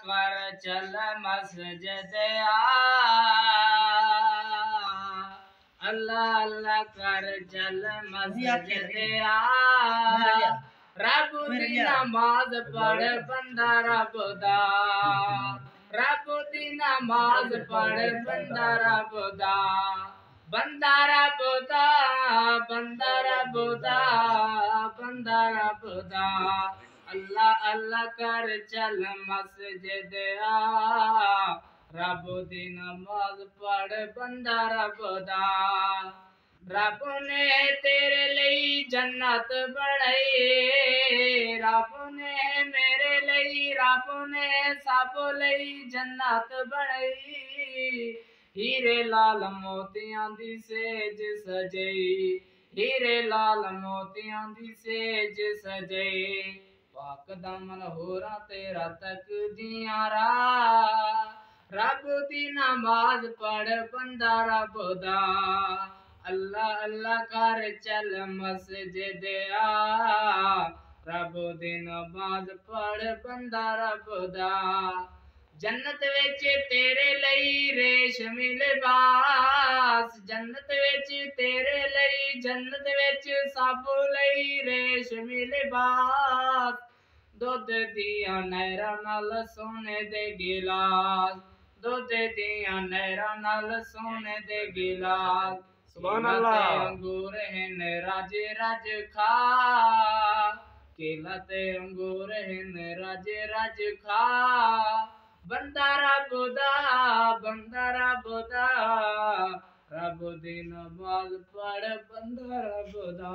कर चल मस्जिद आ, अल्लाह अल्लाह कर चल मस्जिद आ, रब दी नमाज पढ़ बंदा रब दा, रब दी नमाज पढ़ बंदा रब दा, बंदा रब दा, बंदा रब दा, बंदा रब दा, अल्लाह अल्लाह कर चल मस्जिद आ, रब दी नमाज पढ़ बंदा रब दा, रब ने तेरे लिए जन्नत बनाई, रब ने मेरे लिए, रब ने सब लिए जन्नत बनाई, हीरे लाल मोतियां दी सेज सजई, हीरे लाल मोतियां दी सेज सजई, पाक दमन होरा तेरा तक दियां राह, रब दी नमाज पढ़ बंदा रब दा, अल्लाह अल्लाह कर चल मस्जिद आ, रब दी नमाज पढ़ बंदा रब दा, जन्नत विच तेरे लई रेशमी लिबास, जन्नत विच तेरे लई, जन्नत विच सब लई रेशमी लिबास, दुध दियां नहरां नाल सोने दे गिलास, दुध दियां नहरां नाल सोने दे गिलास, सुभान अल्लाह अंगूर हिन रज रज खा, केला ते अंगूर हिन रज रज खा, बंदा रब दा, बंदा रब दा, रब दी नमाज पढ़ बंदा रब दा।